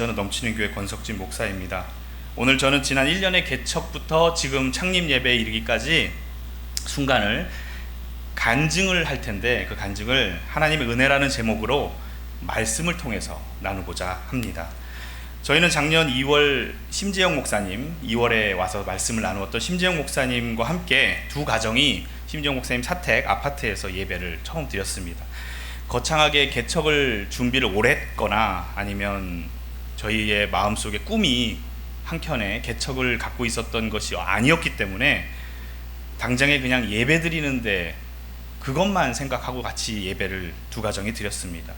저는 넘치는 교회 권석진 목사입니다. 오늘 저는 지난 1년의 개척부터 지금 창립 예배에 이르기까지 순간을 간증을 할 텐데, 그 간증을 하나님의 은혜라는 제목으로 말씀을 통해서 나누고자 합니다. 저희는 작년 2월 심재영 목사님, 2월에 와서 말씀을 나누었던 심재영 목사님과 함께 두 가정이 심재영 목사님 사택 아파트에서 예배를 처음 드렸습니다. 거창하게 개척을 준비를 오래 했거나 아니면 저희의 마음속에 꿈이 한켠에 개척을 갖고 있었던 것이 아니었기 때문에 당장에 그냥 예배 드리는데 그것만 생각하고 같이 예배를 두 가정이 드렸습니다.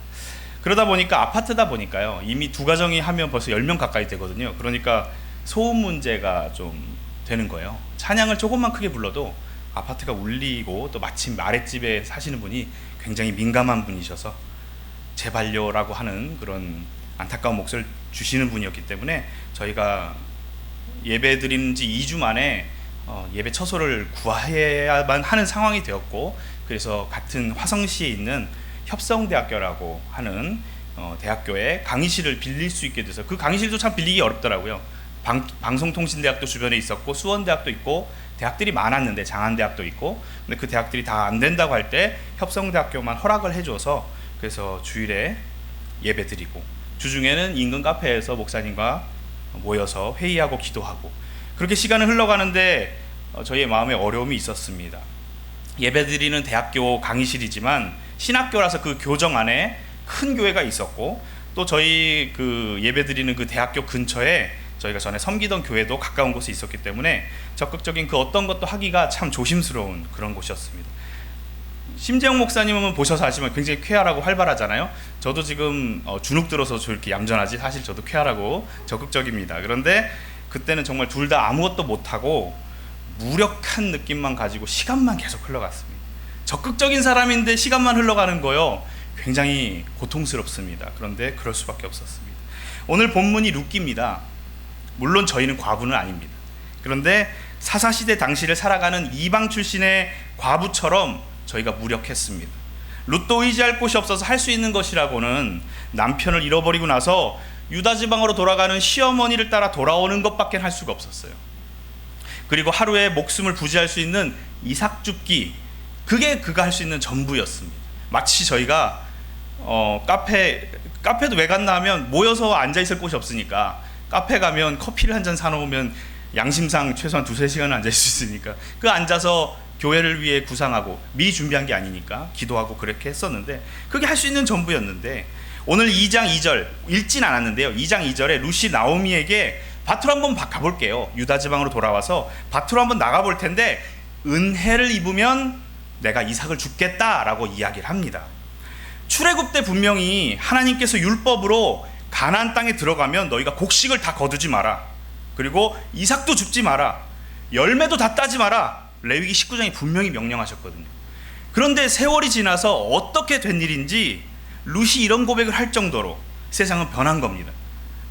그러다 보니까 아파트다 보니까요, 이미 두 가정이 하면 벌써 10명 가까이 되거든요. 그러니까 소음 문제가 좀 되는 거예요. 찬양을 조금만 크게 불러도 아파트가 울리고, 또 마침 아랫집에 사시는 분이 굉장히 민감한 분이셔서 제발요라고 하는 그런 안타까운 목소리를 주시는 분이었기 때문에 저희가 예배 드리는 지 2주 만에 예배 처소를 구해야만 하는 상황이 되었고, 그래서 같은 화성시에 있는 협성대학교라고 하는 대학교에 강의실을 빌릴 수 있게 돼서, 그 강의실도 참 빌리기 어렵더라고요. 방송통신대학도 주변에 있었고 수원대학도 있고 대학들이 많았는데, 장안대학도 있고, 근데 그 대학들이 다 안 된다고 할 때 협성대학교만 허락을 해줘서, 그래서 주일에 예배 드리고 주중에는 인근 카페에서 목사님과 모여서 회의하고 기도하고, 그렇게 시간을 흘러가는데 저희의 마음에 어려움이 있었습니다. 예배 드리는 대학교 강의실이지만 신학교라서 그 교정 안에 큰 교회가 있었고, 또 저희 그 예배 드리는 그 대학교 근처에 저희가 전에 섬기던 교회도 가까운 곳에 있었기 때문에 적극적인 그 어떤 것도 하기가 참 조심스러운 그런 곳이었습니다. 심재영 목사님은 보셔서 아시면 굉장히 쾌활하고 활발하잖아요. 저도 지금 주눅 들어서 저렇게 얌전하지, 사실 저도 쾌활하고 적극적입니다. 그런데 그때는 정말 둘 다 아무것도 못하고 무력한 느낌만 가지고 시간만 계속 흘러갔습니다. 적극적인 사람인데 시간만 흘러가는 거요, 굉장히 고통스럽습니다. 그런데 그럴 수밖에 없었습니다. 오늘 본문이 룻기입니다. 물론 저희는 과부는 아닙니다. 그런데 사사시대 당시를 살아가는 이방 출신의 과부처럼 저희가 무력했습니다. 룻도 의지할 곳이 없어서 할 수 있는 것이라고는 남편을 잃어버리고 나서 유다 지방으로 돌아가는 시어머니를 따라 돌아오는 것밖에 할 수가 없었어요. 그리고 하루에 목숨을 부지할 수 있는 이삭 줍기, 그게 그가 할 수 있는 전부였습니다. 마치 저희가 카페도 왜 갔나 하면 모여서 앉아 있을 곳이 없으니까 카페 가면 커피를 한 잔 사놓으면 양심상 최소한 2-3시간은 앉아 있을 수 있으니까 그 앉아서 교회를 위해 구상하고, 미리 준비한 게 아니니까 기도하고 그렇게 했었는데, 그게 할 수 있는 전부였는데, 오늘 2장 2절 읽진 않았는데요, 2장 2절에 룻이 나오미에게 밭으로 한번 가볼게요. 유다 지방으로 돌아와서 밭으로 한번 나가볼 텐데 은혜를 입으면 내가 이삭을 주겠다라고 이야기를 합니다. 출애굽 때 분명히 하나님께서 율법으로 가나안 땅에 들어가면 너희가 곡식을 다 거두지 마라, 그리고 이삭도 줍지 마라, 열매도 다 따지 마라, 레위기 19장이 분명히 명령하셨거든요. 그런데 세월이 지나서 어떻게 된 일인지 룻이 이런 고백을 할 정도로 세상은 변한 겁니다.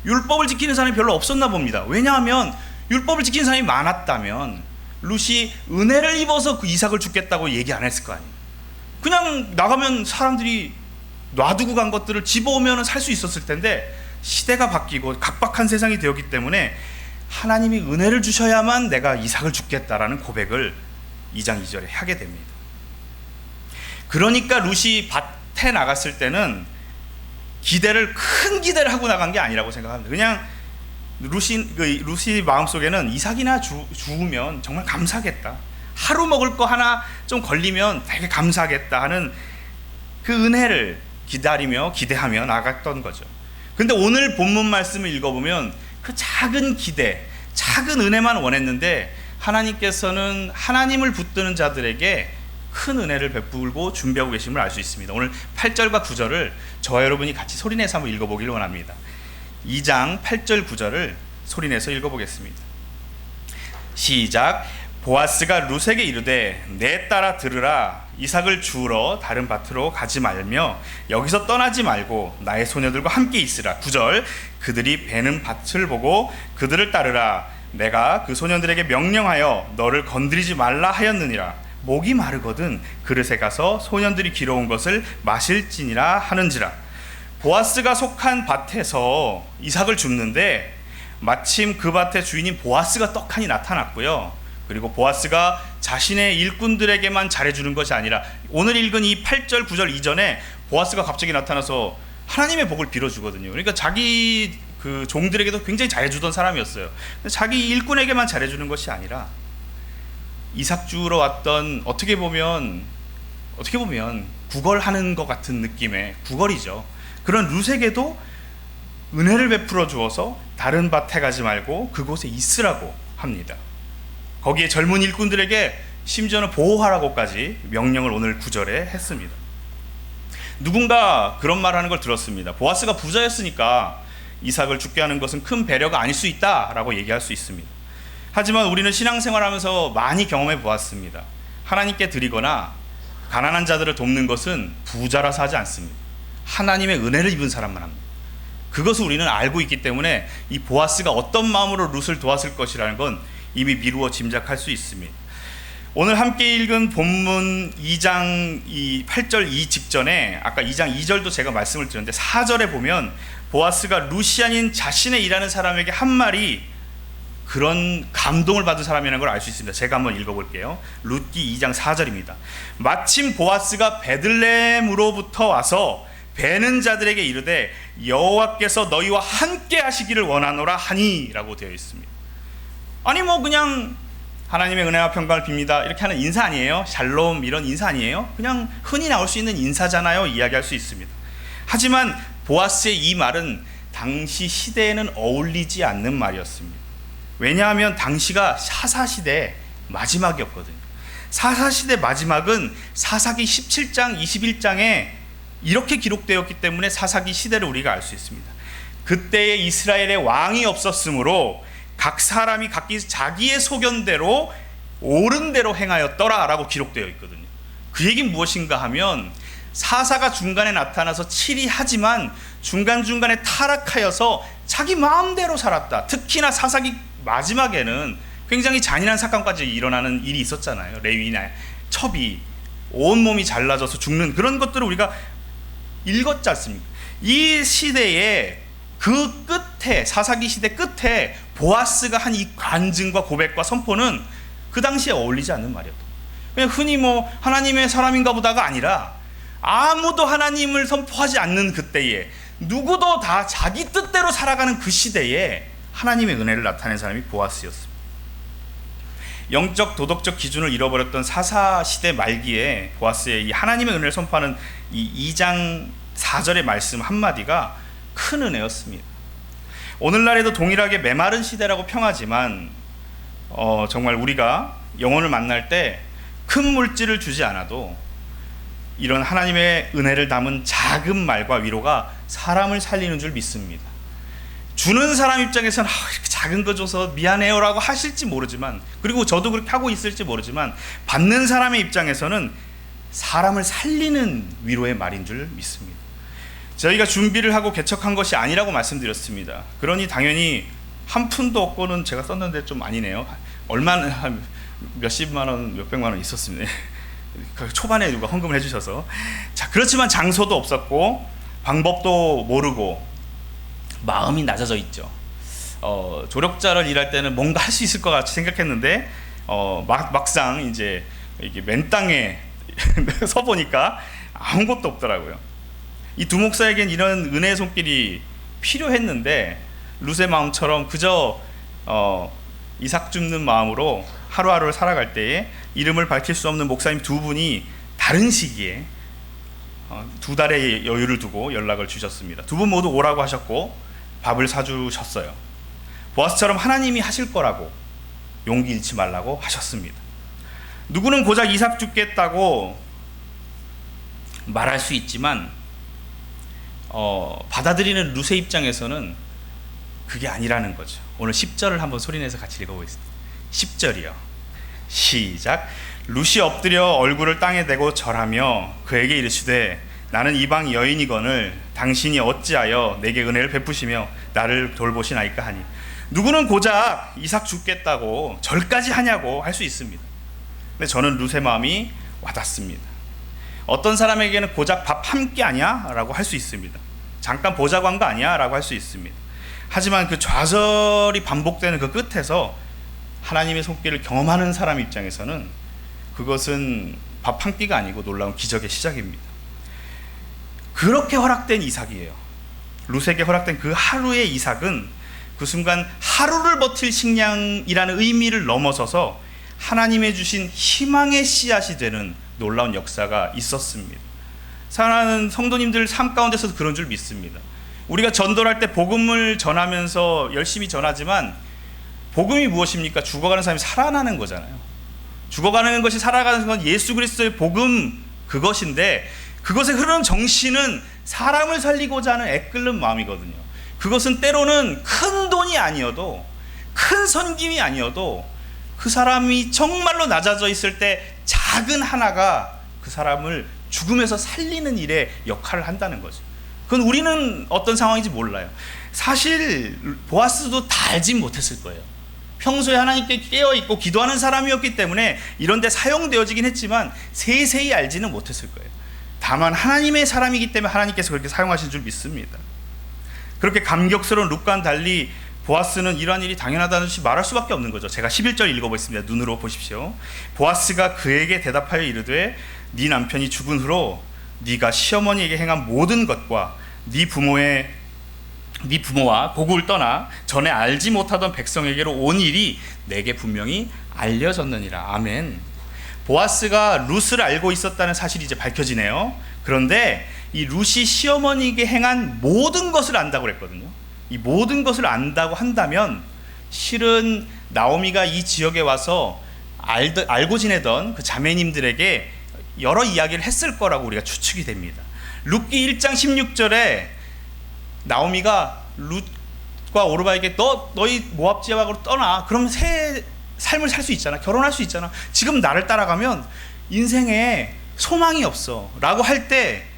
율법을 지키는 사람이 별로 없었나 봅니다. 왜냐하면 율법을 지키는 사람이 많았다면 룻이 은혜를 입어서 그 이삭을 주겠다고 얘기 안 했을 거 아니에요. 그냥 나가면 사람들이 놔두고 간 것들을 집어오면 살 수 있었을 텐데, 시대가 바뀌고 각박한 세상이 되었기 때문에 하나님이 은혜를 주셔야만 내가 이삭을 주겠다라는 고백을 2장 2절에 하게 됩니다. 그러니까 룻이 밭에 나갔을 때는 큰 기대를 하고 나간 게 아니라고 생각합니다. 그냥 룻이 마음속에는 이삭이나 주우면 정말 감사하겠다, 하루 먹을 거 하나 좀 걸리면 되게 감사하겠다 하는 그 은혜를 기다리며 기대하며 나갔던 거죠. 근데 오늘 본문 말씀을 읽어보면 그 작은 기대, 작은 은혜만 원했는데 하나님께서는 하나님을 붙드는 자들에게 큰 은혜를 베풀고 준비하고 계심을 알 수 있습니다. 오늘 8절과 9절을 저와 여러분이 같이 소리내서 한번 읽어보길 원합니다. 2장 8절 9절을 소리내서 읽어보겠습니다. 시작. 보아스가 룻에게 이르되 내 딸아 들으라, 이삭을 주우러 다른 밭으로 가지 말며 여기서 떠나지 말고 나의 소녀들과 함께 있으라. 9절. 그들이 베는 밭을 보고 그들을 따르라. 내가 그 소년들에게 명령하여 너를 건드리지 말라 하였느니라. 목이 마르거든 그릇에 가서 소년들이 길어온 것을 마실지니라 하는지라. 보아스가 속한 밭에서 이삭을 줍는데 마침 그 밭의 주인인 보아스가 떡하니 나타났고요. 그리고 보아스가 자신의 일꾼들에게만 잘해주는 것이 아니라 오늘 읽은 이 8절 9절 이전에 보아스가 갑자기 나타나서 하나님의 복을 빌어주거든요. 그러니까 자기 그 종들에게도 굉장히 잘해주던 사람이었어요. 자기 일꾼에게만 잘해주는 것이 아니라 이삭 주우러 왔던 어떻게 보면 구걸하는 것 같은 느낌의 구걸이죠. 그런 룻에게도 은혜를 베풀어 주어서 다른 밭에 가지 말고 그곳에 있으라고 합니다. 거기에 젊은 일꾼들에게 심지어는 보호하라고까지 명령을 오늘 9절에 했습니다. 누군가 그런 말하는 걸 들었습니다. 보아스가 부자였으니까 이삭을 죽게 하는 것은 큰 배려가 아닐 수 있다라고 얘기할 수 있습니다. 하지만 우리는 신앙생활하면서 많이 경험해 보았습니다. 하나님께 드리거나 가난한 자들을 돕는 것은 부자라서 하지 않습니다. 하나님의 은혜를 입은 사람만 합니다. 그것을 우리는 알고 있기 때문에 이 보아스가 어떤 마음으로 룻을 도왔을 것이라는 건 이미 미루어 짐작할 수 있습니다. 오늘 함께 읽은 본문 2장 8절 이 직전에 아까 2장 2절도 제가 말씀을 드렸는데 4절에 보면 보아스가 룻이 아닌 자신의 일하는 사람에게 한 말이 그런 감동을 받은 사람이라는 걸 알 수 있습니다. 제가 한번 읽어볼게요. 룻기 2장 4절입니다. 마침 보아스가 베들레헴으로부터 와서 베는 자들에게 이르되 여호와께서 너희와 함께 하시기를 원하노라 하니 라고 되어 있습니다. 아니 그냥 하나님의 은혜와 평강을 빕니다 이렇게 하는 인사 아니에요? 샬롬 이런 인사 아니에요? 그냥 흔히 나올 수 있는 인사잖아요. 이야기할 수 있습니다. 하지만 보아스의 이 말은 당시 시대에는 어울리지 않는 말이었습니다. 왜냐하면 당시가 사사시대 마지막이었거든요. 사사시대 마지막은 사사기 17장 21장에 이렇게 기록되었기 때문에 사사기 시대를 우리가 알 수 있습니다. 그때에 이스라엘에 왕이 없었으므로 각 사람이 각기 자기의 소견대로 옳은 대로 행하였더라 라고 기록되어 있거든요. 그 얘기는 무엇인가 하면 사사가 중간에 나타나서 치리하지만 중간중간에 타락하여서 자기 마음대로 살았다. 특히나 사사기 마지막에는 굉장히 잔인한 사건까지 일어나는 일이 있었잖아요. 레위나 첩이 온몸이 잘라져서 죽는 그런 것들을 우리가 읽었지 않습니까? 이 시대에 그 끝에 사사기 시대 끝에 보아스가 한 이 간증과 고백과 선포는 그 당시에 어울리지 않는 말이었다. 그냥 흔히 하나님의 사람인가 보다가 아니라 아무도 하나님을 선포하지 않는 그때에 누구도 다 자기 뜻대로 살아가는 그 시대에 하나님의 은혜를 나타낸 사람이 보아스였습니다. 영적 도덕적 기준을 잃어버렸던 사사시대 말기에 보아스의 이 하나님의 은혜를 선포하는 이 2장 4절의 말씀 한마디가 큰 은혜였습니다. 오늘날에도 동일하게 메마른 시대라고 평하지만 정말 우리가 영혼을 만날 때 큰 물질을 주지 않아도 이런 하나님의 은혜를 담은 작은 말과 위로가 사람을 살리는 줄 믿습니다. 주는 사람 입장에서는 이렇게 작은 거 줘서 미안해요 라고 하실지 모르지만, 그리고 저도 그렇게 하고 있을지 모르지만, 받는 사람의 입장에서는 사람을 살리는 위로의 말인 줄 믿습니다. 저희가 준비를 하고 개척한 것이 아니라고 말씀드렸습니다. 그러니 당연히 한 푼도 없고는 제가 썼는데 좀 아니네요. 얼마나 한 몇십만 원, 몇백만 원 있었습니다. 초반에 누가 헌금을 해주셔서. 자, 그렇지만 장소도 없었고 방법도 모르고 마음이 낮아져 있죠. 조력자를 일할 때는 뭔가 할 수 있을 것 같이 생각했는데 막상 이제 이게 맨 땅에 서 보니까 아무것도 없더라고요. 이 두 목사에겐 이런 은혜의 손길이 필요했는데 룻의 마음처럼 그저 이삭 줍는 마음으로 하루하루를 살아갈 때에 이름을 밝힐 수 없는 목사님 두 분이 다른 시기에 2달의 여유를 두고 연락을 주셨습니다. 두 분 모두 오라고 하셨고 밥을 사주셨어요. 보아스처럼 하나님이 하실 거라고 용기 잃지 말라고 하셨습니다. 누구는 고작 이삭 죽겠다고 말할 수 있지만 받아들이는 룻의 입장에서는 그게 아니라는 거죠. 오늘 10절을 한번 소리내서 같이 읽어보겠습니다. 10절이요. 시작. 룻이 엎드려 얼굴을 땅에 대고 절하며 그에게 이르시되 나는 이방 여인이거늘 당신이 어찌하여 내게 은혜를 베푸시며 나를 돌보시나이까 하니. 누구는 고작 이삭 죽겠다고 절까지 하냐고 할 수 있습니다. 근데 저는 룻의 마음이 와닿습니다. 어떤 사람에게는 고작 밥 한 끼 아니야? 라고 할 수 있습니다. 잠깐 보자고 한 거 아니야? 라고 할 수 있습니다. 하지만 그 좌절이 반복되는 그 끝에서 하나님의 손길을 경험하는 사람 입장에서는 그것은 밥 한 끼가 아니고 놀라운 기적의 시작입니다. 그렇게 허락된 이삭이에요. 룻에게 허락된 그 하루의 이삭은 그 순간 하루를 버틸 식량이라는 의미를 넘어서서 하나님의 주신 희망의 씨앗이 되는 놀라운 역사가 있었습니다. 사랑하는 성도님들 삶 가운데서도 그런 줄 믿습니다. 우리가 전도할 때 복음을 전하면서 열심히 전하지만 복음이 무엇입니까? 죽어가는 사람이 살아나는 거잖아요. 죽어가는 것이 살아가는 건 예수 그리스도의 복음 그것인데 그것에 흐르는 정신은 사람을 살리고자 하는 애끓는 마음이거든요. 그것은 때로는 큰 돈이 아니어도 큰 선김이 아니어도 그 사람이 정말로 낮아져 있을 때 작은 하나가 그 사람을 죽음에서 살리는 일에 역할을 한다는 거죠. 그건 우리는 어떤 상황인지 몰라요. 사실 보아스도 다 알진 못했을 거예요. 평소에 하나님께 깨어있고 기도하는 사람이었기 때문에 이런 데 사용되어지긴 했지만 세세히 알지는 못했을 거예요. 다만 하나님의 사람이기 때문에 하나님께서 그렇게 사용하신 줄 믿습니다. 그렇게 감격스러운 룻과는 달리 보아스는 이러한 일이 당연하다는 듯이 말할 수밖에 없는 거죠. 제가 11절 읽어보겠습니다. 눈으로 보십시오. 보아스가 그에게 대답하여 이르되 네 남편이 죽은 후로 네가 시어머니에게 행한 모든 것과 네 부모와 고국을 떠나 전에 알지 못하던 백성에게로 온 일이 내게 분명히 알려졌느니라. 아멘. 보아스가 룻을 알고 있었다는 사실이 이제 밝혀지네요. 그런데 이 룻이 시어머니에게 행한 모든 것을 안다고 그랬거든요. 이 모든 것을 안다고 한다면 실은 나오미가 이 지역에 와서 알고 지내던 그 자매님들에게 여러 이야기를 했을 거라고 우리가 추측이 됩니다. 룻기 1장 16절에 나오미가 룻과 오르바에게 너희 모압 지역으로 떠나. 그럼 새 삶을 살 수 있잖아. 결혼할 수 있잖아. 지금 나를 따라가면 인생에 소망이 없어 라고 할 때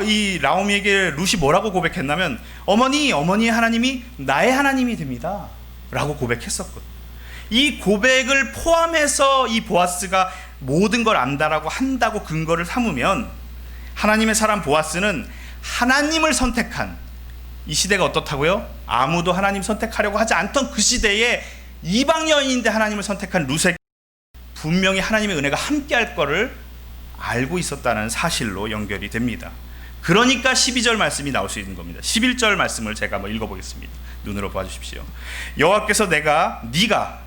이 나오미에게 룻이 뭐라고 고백했냐면 어머니의 하나님이 나의 하나님이 됩니다 라고 고백했었거든. 이 고백을 포함해서 이 보아스가 모든 걸 안다라고 한다고 근거를 삼으면 하나님의 사람 보아스는 하나님을 선택한 이 시대가 어떻다고요? 아무도 하나님 선택하려고 하지 않던 그 시대에 이방 여인인데 하나님을 선택한 룻에게 분명히 하나님의 은혜가 함께할 거를 알고 있었다는 사실로 연결이 됩니다. 그러니까 12절 말씀이 나올 수 있는 겁니다. 11절 말씀을 제가 한번 읽어보겠습니다. 눈으로 봐주십시오. 여호와께서 네가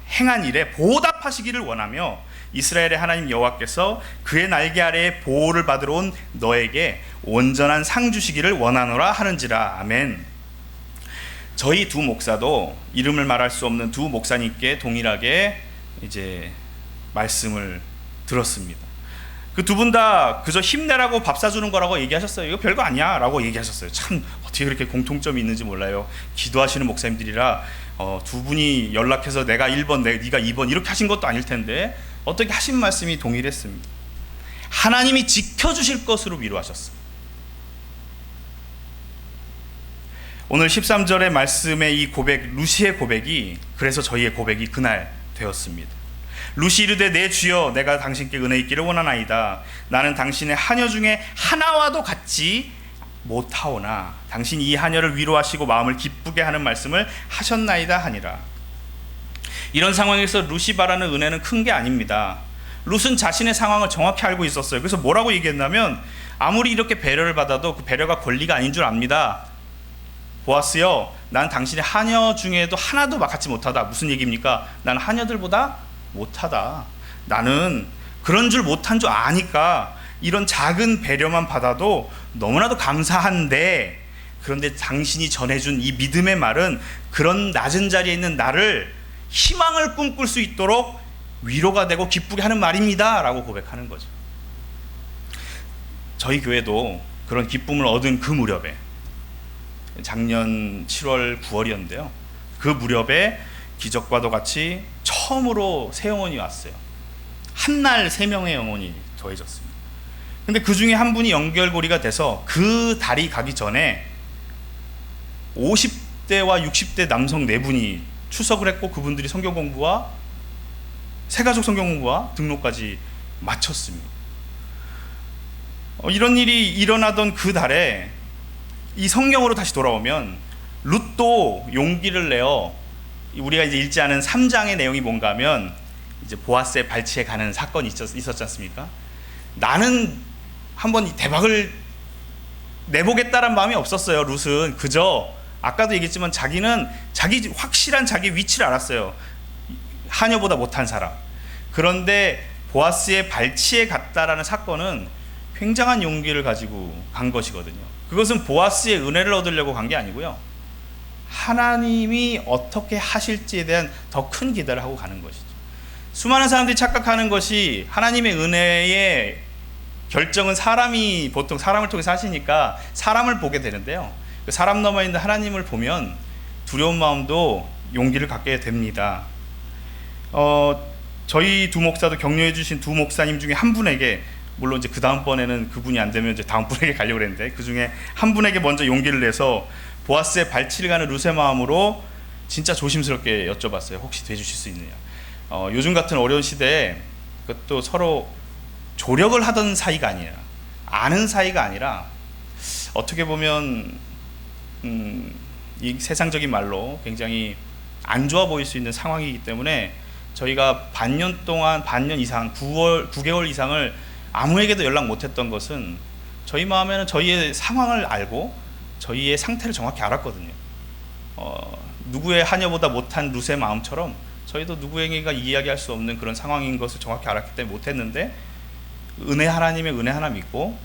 행한 일에 보답하시기를 원하며 이스라엘의 하나님 여호와께서 그의 날개 아래에 보호를 받으러 온 너에게 온전한 상 주시기를 원하노라 하는지라. 아멘. 저희 두 목사도 이름을 말할 수 없는 두 목사님께 동일하게 이제 말씀을 들었습니다. 그 두 분 다 그저 힘내라고 밥 사주는 거라고 얘기하셨어요. 이거 별거 아니야 라고 얘기하셨어요. 참 어떻게 그렇게 공통점이 있는지 몰라요. 기도하시는 목사님들이라 두 분이 연락해서 내가 1번 네가 2번 이렇게 하신 것도 아닐 텐데 어떻게 하신 말씀이 동일했습니다. 하나님이 지켜주실 것으로 위로하셨어요. 오늘 13절의 말씀의 이 고백, 룻의 고백이 그래서 저희의 고백이 그날 되었습니다. 룻이 이르되 내 주여 내가 당신께 은혜 있기를 원하나이다. 나는 당신의 하녀 중에 하나와도 같지 못하오나 당신이 이 하녀를 위로하시고 마음을 기쁘게 하는 말씀을 하셨나이다 하니라. 이런 상황에서 룻이 바라는 은혜는 큰 게 아닙니다. 룻은 자신의 상황을 정확히 알고 있었어요. 그래서 뭐라고 얘기했냐면 아무리 이렇게 배려를 받아도 그 배려가 권리가 아닌 줄 압니다. 보아스여, 난 당신의 하녀 중에도 하나도 갖지 못하다. 무슨 얘기입니까? 나는 하녀들보다 못하다. 나는 그런 줄 못한 줄 아니까 이런 작은 배려만 받아도 너무나도 감사한데, 그런데 당신이 전해준 이 믿음의 말은 그런 낮은 자리에 있는 나를 희망을 꿈꿀 수 있도록 위로가 되고 기쁘게 하는 말입니다 라고 고백하는 거죠. 저희 교회도 그런 기쁨을 얻은 그 무렵에 작년 7월 9월이었는데요 그 무렵에 기적과도 같이 처음으로 새 영혼이 왔어요. 한날 3명의 영혼이 더해졌습니다. 근데 그 중에 한 분이 연결고리가 돼서 그 달이 가기 전에 50대와 60대 남성 4분이 출석을 했고 그분들이 성경 공부와 새가족 성경 공부와 등록까지 마쳤습니다. 이런 일이 일어나던 그 달에 이 성경으로 다시 돌아오면 룻도 용기를 내어 우리가 이제 읽지 않은 3장의 내용이 뭔가 하면 이제 보아스의 발치에 가는 사건이 있었지 않습니까? 나는 한번 대박을 내보겠다는 마음이 없었어요. 룻은 그저 아까도 얘기했지만 자기는 자기 확실한 자기 위치를 알았어요. 하녀보다 못한 사람. 그런데 보아스의 발치에 갔다라는 사건은 굉장한 용기를 가지고 간 것이거든요. 그것은 보아스의 은혜를 얻으려고 간 게 아니고요, 하나님이 어떻게 하실지에 대한 더 큰 기대를 하고 가는 것이죠. 수많은 사람들이 착각하는 것이 하나님의 은혜의 결정은 사람이 보통 사람을 통해서 하시니까 사람을 보게 되는데요, 그 사람 넘어 있는 하나님을 보면 두려운 마음도 용기를 갖게 됩니다. 저희 두 목사도 격려해 주신 두 목사님 중에 한 분에게, 물론 이제 그 다음번에는 그분이 안 되면 이제 다음 분에게 가려고 했는데, 그 중에 한 분에게 먼저 용기를 내서 보아스의 발치를 가는 룻의 마음으로 진짜 조심스럽게 여쭤봤어요. 혹시 돼주실 수 있느냐. 요즘 같은 어려운 시대에 그것도 서로 조력을 하던 사이가 아니라, 아는 사이가 아니라, 어떻게 보면 이 세상적인 말로 굉장히 안 좋아 보일 수 있는 상황이기 때문에 저희가 반년 이상, 9개월 이상을 아무에게도 연락 못했던 것은 저희 마음에는 저희의 상황을 알고 저희의 상태를 정확히 알았거든요. 누구의 하녀보다 못한 룻의 마음처럼 저희도 누구에게가 이야기할 수 없는 그런 상황인 것을 정확히 알았기 때문에 못했는데, 하나님의 은혜 하나 믿고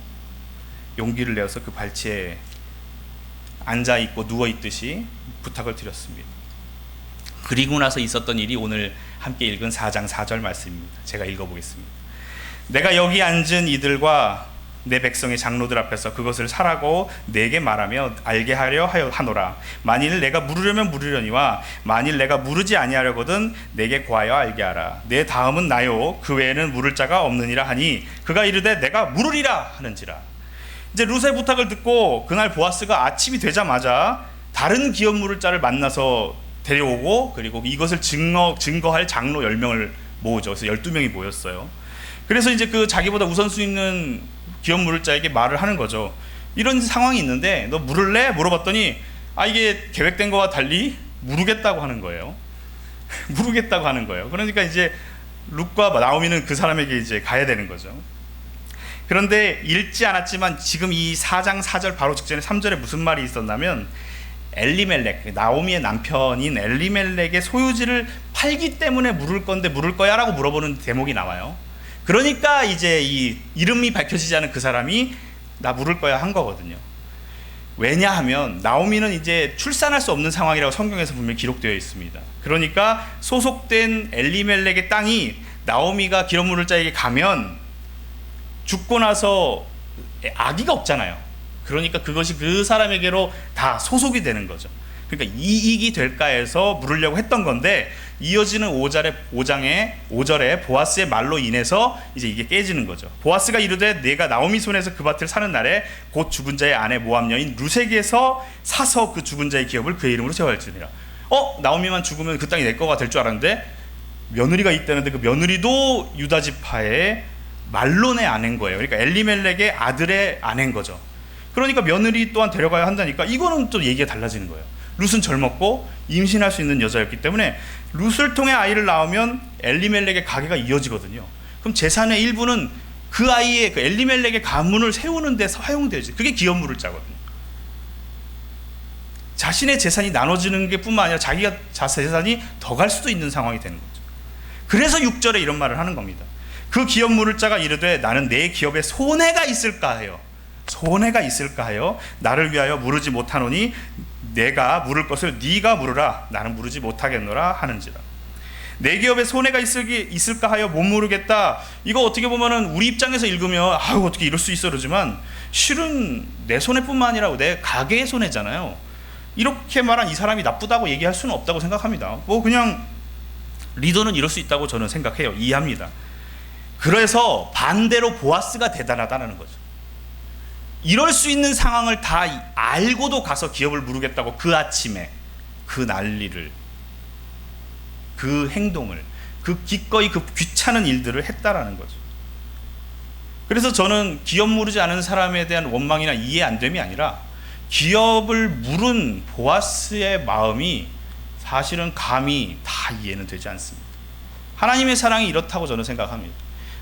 용기를 내어서 그 발치에 앉아있고 누워있듯이 부탁을 드렸습니다. 그리고 나서 있었던 일이 오늘 함께 읽은 4장 4절 말씀입니다. 제가 읽어보겠습니다. 내가 여기 앉은 이들과 내 백성의 장로들 앞에서 그것을 사라고 내게 말하며 알게 하려 하노라. 만일 내가 물으려면 물으려니와 만일 내가 물으지 아니하려거든 내게 구하여 알게 하라. 내 다음은 나요 그 외에는 물을 자가 없느니라 하니 그가 이르되 내가 물으리라 하는지라. 이제 룻의 부탁을 듣고 그날 보아스가 아침이 되자마자 다른 기업 물을 자를 만나서 데려오고, 그리고 이것을 증거할 장로 10명을 모으죠. 그래서 12명이 모였어요. 그래서 이제 그 자기보다 우선순위 있는 기업 물을 자에게 말을 하는 거죠. 이런 상황이 있는데 너 물을래? 물어봤더니 이게 계획된 거와 달리 물으겠다고 하는 거예요. 물으겠다고 하는 거예요. 그러니까 이제 룻과 나오미는 그 사람에게 이제 가야 되는 거죠. 그런데 읽지 않았지만 지금 이 4장 4절 바로 직전에 3절에 무슨 말이 있었냐면, 엘리멜렉, 나오미의 남편인 엘리멜렉의 소유지를 팔기 때문에 물을 건데 물을 거야? 라고 물어보는 대목이 나와요. 그러니까 이제 이 이름이 밝혀지지 않은 그 사람이 나 물을 거야 한 거거든요. 왜냐하면 나오미는 이제 출산할 수 없는 상황이라고 성경에서 분명히 기록되어 있습니다. 그러니까 소속된 엘리멜렉의 땅이 나오미가 기업 물을 자에게 가면 죽고 나서 아기가 없잖아요. 그러니까 그것이 그 사람에게로 다 소속이 되는 거죠. 그러니까 이익이 될까 해서 물으려고 했던 건데, 이어지는 5절에 보아스의 말로 인해서 이제 이게 깨지는 거죠. 보아스가 이르되 내가 나오미 손에서 그 밭을 사는 날에 곧 죽은 자의 아내 모압 여인 룻에게서 사서 그 죽은 자의 기업을 그의 이름으로 세워할지니라. 나오미만 죽으면 그 땅이 내 거가 될 줄 알았는데 며느리가 있다는데 그 며느리도 유다 지파의 말론의 아내인 거예요. 그러니까 엘리멜렉의 아들의 아내인 거죠. 그러니까 며느리 또한 데려가야 한다니까 이거는 또 얘기가 달라지는 거예요. 룻은 젊었고 임신할 수 있는 여자였기 때문에 룻을 통해 아이를 낳으면 엘리멜렉의 가계가 이어지거든요. 그럼 재산의 일부는 그 아이의 그 엘리멜렉의 가문을 세우는 데 사용되지. 그게 기업 물을 자거든요. 자신의 재산이 나눠지는 게 뿐만 아니라 자기가 재산이 더 갈 수도 있는 상황이 되는 거죠. 그래서 6절에 이런 말을 하는 겁니다. 그 기업 물을 자가 이르되 나는 내 기업에 손해가 있을까 하여 나를 위하여 물으지 못하노니 내가 물을 것을 네가 물으라. 나는 물으지 못하겠노라 하는지라. 내 기업에 손해가 있을까 하여 못 물으겠다. 이거 어떻게 보면은 우리 입장에서 읽으면 어떻게 이럴 수 있어 그러지만, 실은 내 손해뿐만 아니라 내 가게의 손해잖아요. 이렇게 말한 이 사람이 나쁘다고 얘기할 수는 없다고 생각합니다. 그냥 리더는 이럴 수 있다고 저는 생각해요. 이해합니다. 그래서 반대로 보아스가 대단하다는 거죠. 이럴 수 있는 상황을 다 알고도 가서 기업을 물으겠다고 그 아침에 그 난리를, 그 행동을, 그 기꺼이 그 귀찮은 일들을 했다라는 거죠. 그래서 저는 기업 물으지 않은 사람에 대한 원망이나 이해 안 됨이 아니라 기업을 물은 보아스의 마음이 사실은 감히 다 이해는 되지 않습니다. 하나님의 사랑이 이렇다고 저는 생각합니다.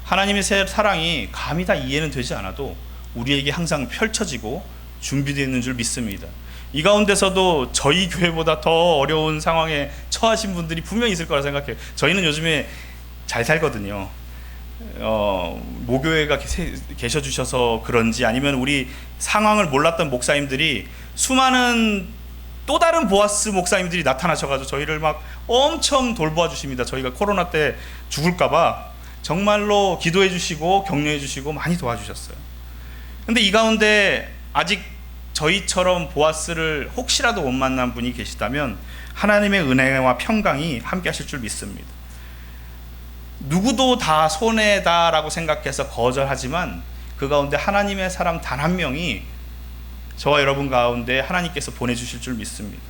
하나님의 사랑이 감히 다 이해는 되지 않아도 우리에게 항상 펼쳐지고 준비되어 있는 줄 믿습니다. 이 가운데서도 저희 교회보다 더 어려운 상황에 처하신 분들이 분명히 있을 거라 생각해요. 저희는 요즘에 잘 살거든요. 모교회가 계셔주셔서 그런지, 아니면 우리 상황을 몰랐던 목사님들이, 수많은 또 다른 보아스 목사님들이 나타나셔가지고 저희를 막 엄청 돌보아 주십니다. 저희가 코로나 때 죽을까봐 정말로 기도해 주시고 격려해 주시고 많이 도와주셨어요. 근데 이 가운데 아직 저희처럼 보아스를 혹시라도 못 만난 분이 계시다면 하나님의 은혜와 평강이 함께 하실 줄 믿습니다. 누구도 다 손해다라고 생각해서 거절하지만 그 가운데 하나님의 사람 단 한 명이 저와 여러분 가운데 하나님께서 보내주실 줄 믿습니다.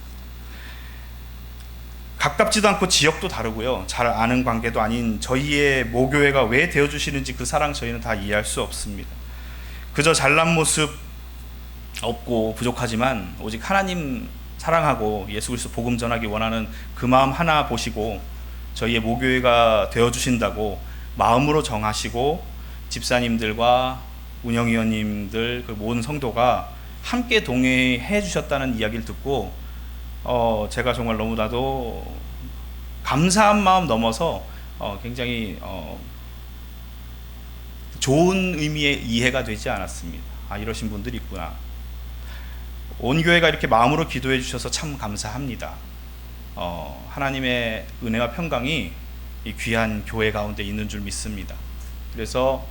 가깝지도 않고 지역도 다르고요, 잘 아는 관계도 아닌 저희의 모교회가 왜 되어주시는지 그 사랑 저희는 다 이해할 수 없습니다. 그저 잘난 모습 없고 부족하지만 오직 하나님 사랑하고 예수 그리스도 복음 전하기 원하는 그 마음 하나 보시고 저희의 모교회가 되어주신다고 마음으로 정하시고 집사님들과 운영위원님들, 그 모든 성도가 함께 동의해 주셨다는 이야기를 듣고 제가 정말 너무나도 감사한 마음 넘어서 굉장히 좋은 의미의 이해가 되지 않았습니다. 아, 이러신 분들이 있구나. 온 교회가 이렇게 마음으로 기도해 주셔서 참 감사합니다. 하나님의 은혜와 평강이 이 귀한 교회 가운데 있는 줄 믿습니다. 그래서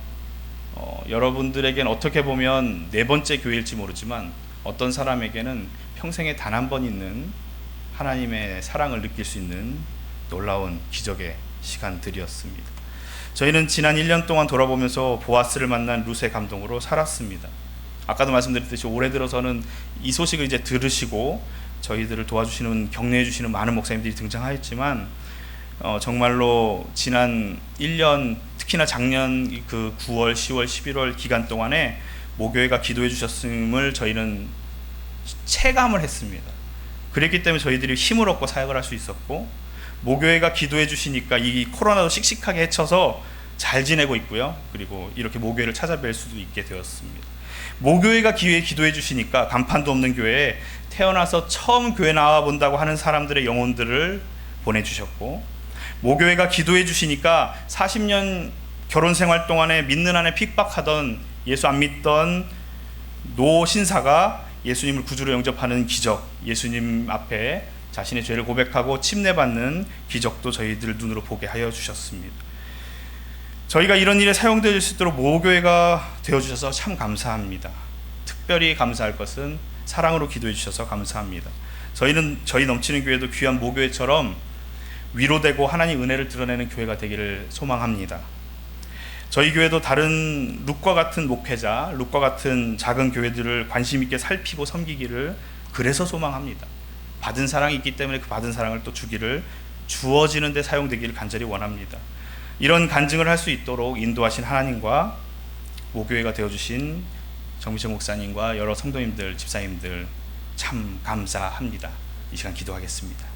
여러분들에겐 어떻게 보면 네 번째 교회일지 모르지만 어떤 사람에게는 평생에 단 한 번 있는 하나님의 사랑을 느낄 수 있는 놀라운 기적의 시간들이었습니다. 저희는 지난 1년 동안 돌아보면서 보아스를 만난 룻의 감동으로 살았습니다. 아까도 말씀드렸듯이 올해 들어서는 이 소식을 이제 들으시고 저희들을 도와주시는, 격려해 주시는 많은 목사님들이 등장하였지만 정말로 지난 1년, 특히나 작년 그 9월, 10월, 11월 기간 동안에 모교회가 기도해 주셨음을 저희는 체감을 했습니다. 그랬기 때문에 저희들이 힘을 얻고 사역을 할 수 있었고, 모교회가 기도해 주시니까 이 코로나도 씩씩하게 헤쳐서 잘 지내고 있고요, 그리고 이렇게 모교회를 찾아뵐 수도 있게 되었습니다. 모교회가 기도해 주시니까 간판도 없는 교회에 태어나서 처음 교회 나와 본다고 하는 사람들의 영혼들을 보내주셨고, 모교회가 기도해 주시니까 40년 결혼 생활 동안에 믿는 안에 핍박하던, 예수 안 믿던 노 신사가 예수님을 구주로 영접하는 기적, 예수님 앞에 자신의 죄를 고백하고 침례받는 기적도 저희들 눈으로 보게 하여 주셨습니다. 저희가 이런 일에 사용될 수 있도록 모교회가 되어주셔서 참 감사합니다. 특별히 감사할 것은 사랑으로 기도해 주셔서 감사합니다. 저희 넘치는 교회도 귀한 모교회처럼 위로되고 하나님 은혜를 드러내는 교회가 되기를 소망합니다. 저희 교회도 다른 룻과 같은 목회자, 룻과 같은 작은 교회들을 관심 있게 살피고 섬기기를 그래서 소망합니다. 받은 사랑이 있기 때문에 그 받은 사랑을 또 주기를, 주어지는 데 사용되기를 간절히 원합니다. 이런 간증을 할 수 있도록 인도하신 하나님과 모교회가 되어주신 정미철 목사님과 여러 성도님들, 집사님들 참 감사합니다. 이 시간 기도하겠습니다.